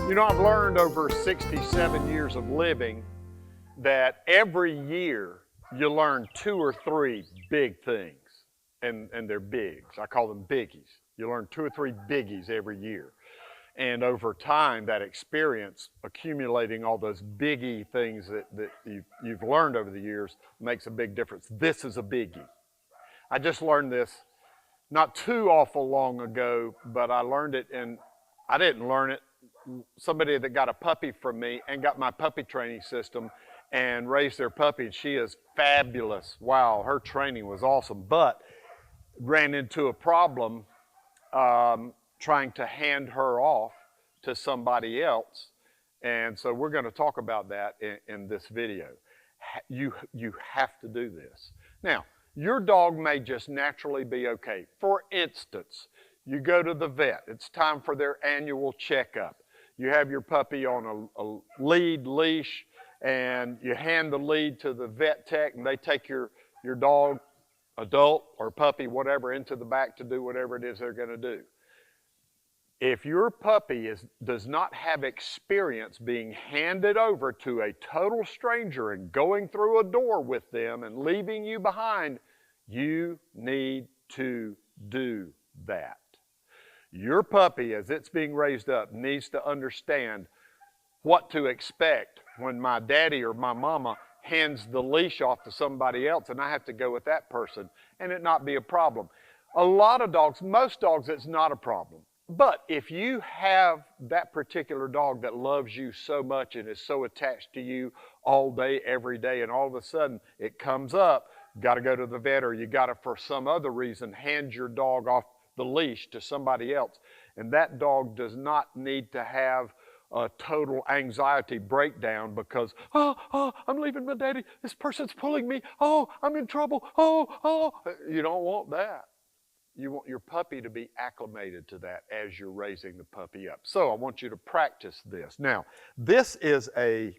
You know, I've learned over 67 years of living that every year you learn 2 or 3 big things, and they're bigs. I call them biggies. You learn 2 or 3 biggies every year. And over time, that experience, accumulating all those biggie things that you've learned over the years makes a big difference. This is a biggie. I just learned this not too awful long ago, but I learned it, and I didn't learn it. Somebody that got a puppy from me and got my puppy training system and raised their puppy, and she is fabulous. Wow, her training was awesome, but ran into a problem trying to hand her off to somebody else. And so we're going to talk about that in this video. You have to do this. Now, your dog may just naturally be okay. For instance, you go to the vet. It's time for their annual checkup. You have your puppy on a leash, and you hand the lead to the vet tech, and they take your dog, adult or puppy, whatever, into the back to do whatever it is they're going to do. If your puppy does not have experience being handed over to a total stranger and going through a door with them and leaving you behind, you need to do that. Your puppy, as it's being raised up, needs to understand what to expect when my daddy or my mama hands the leash off to somebody else and I have to go with that person and it not be a problem. A lot of dogs, most dogs, it's not a problem. But if you have that particular dog that loves you so much and is so attached to you all day, every day, and all of a sudden it comes up, you got to go to the vet, or you got to, for some other reason, hand your dog off the leash to somebody else, and that dog does not need to have a total anxiety breakdown because, I'm leaving my daddy, this person's pulling me, I'm in trouble, You don't want that. You want your puppy to be acclimated to that as you're raising the puppy up. So I want you to practice this. Now, this is a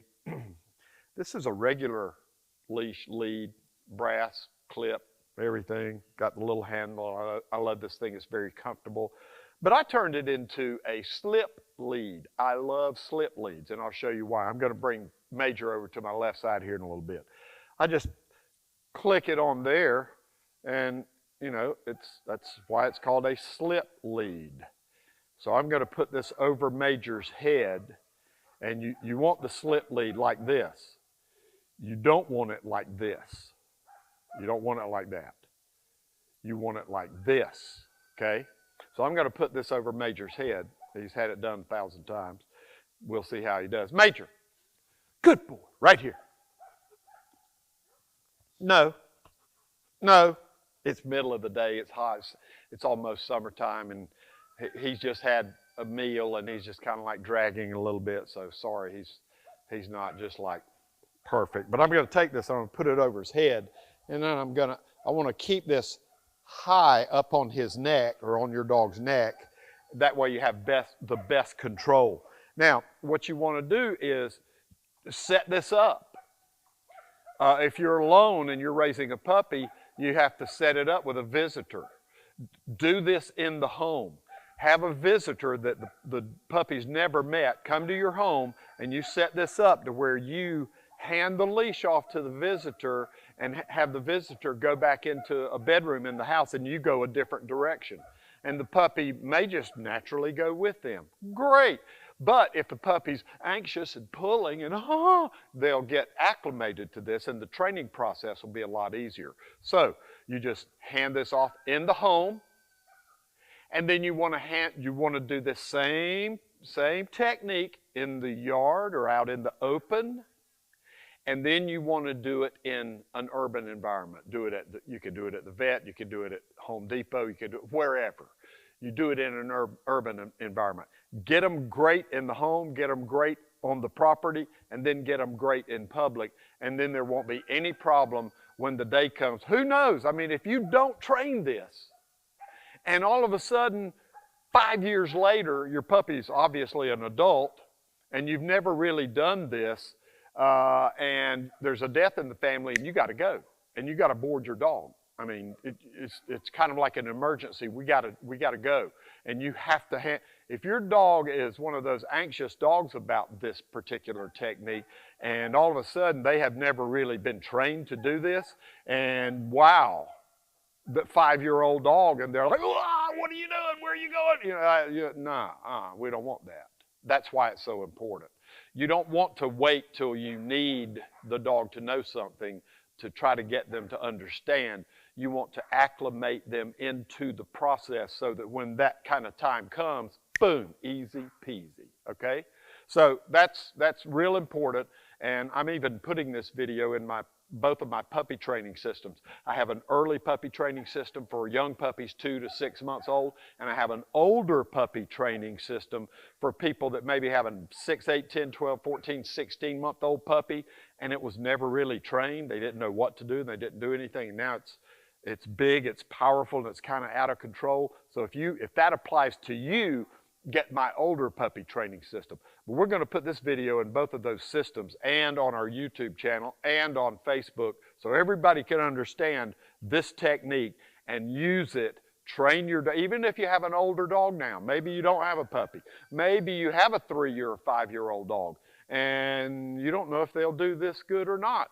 regular leash, lead, brass, clip, everything. Got the little handle. I love this thing. It's very comfortable. But I turned it into a slip lead. I love slip leads, and I'll show you why. I'm going to bring Major over to my left side here in a little bit. I just click it on there, and you know, that's why it's called a slip lead. So I'm going to put this over Major's head, and you want the slip lead like this. You don't want it like this. You don't want it like that. You want it like this, okay? So I'm going to put this over Major's head. He's had it done 1,000 times. We'll see how he does. Major, good boy, right here. No. It's middle of the day, it's hot, it's almost summertime, and he's just had a meal and he's just kind of like dragging a little bit, so sorry, he's not just like perfect. But I'm going to take this, I'm going to put it over his head, and then I want to keep this high up on his neck, or on your dog's neck. That way you have the best control. Now, what you want to do is set this up. If you're alone and you're raising a puppy, you have to set it up with a visitor. Do this in the home. Have a visitor that the puppy's never met come to your home, and you set this up to where you hand the leash off to the visitor and have the visitor go back into a bedroom in the house, and you go a different direction. And the puppy may just naturally go with them. Great. But if the puppy's anxious and pulling and they'll get acclimated to this, and the training process will be a lot easier. So you just hand this off in the home, and then you want to do the same technique in the yard or out in the open, and then you want to do it in an urban environment. You can do it at the vet, you can do it at Home Depot, you can do it wherever. You do it in an urban environment. Get them great in the home, get them great on the property, and then get them great in public, and then there won't be any problem when the day comes. Who knows? I mean, if you don't train this, and all of a sudden, 5 years later, your puppy's obviously an adult, and you've never really done this, and there's a death in the family, and you got to go, and you got to board your dog. I mean, it's kind of like an emergency. We got to go, and you have to If your dog is one of those anxious dogs about this particular technique, and all of a sudden they have never really been trained to do this, and wow, the 5-year-old dog, and they're like, what are you doing? Where are you going? We don't want that. That's why it's so important. You don't want to wait till you need the dog to know something to try to get them to understand. You want to acclimate them into the process so that when that kind of time comes, boom, easy peasy, okay? So that's real important, and I'm even putting this video in both of my puppy training systems. I have an early puppy training system for young puppies 2 to 6 months old, and I have an older puppy training system for people that maybe have a 6, 8, 10, 12, 14, 16-month-old puppy, and it was never really trained. They didn't know what to do, and they didn't do anything, and now it's big, it's powerful, and it's kind of out of control. So if that applies to you, get my older puppy training system. But we're going to put this video in both of those systems and on our YouTube channel and on Facebook so everybody can understand this technique and use it. Train your dog, even if you have an older dog now. Maybe you don't have a puppy. Maybe you have a 3-year or 5-year-old dog and you don't know if they'll do this good or not.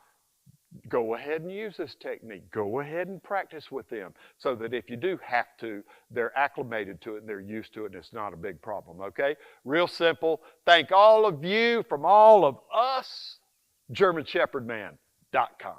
Go ahead and use this technique. Go ahead and practice with them so that if you do have to, they're acclimated to it and they're used to it and it's not a big problem, okay? Real simple. Thank all of you from all of us, GermanShepherdman.com.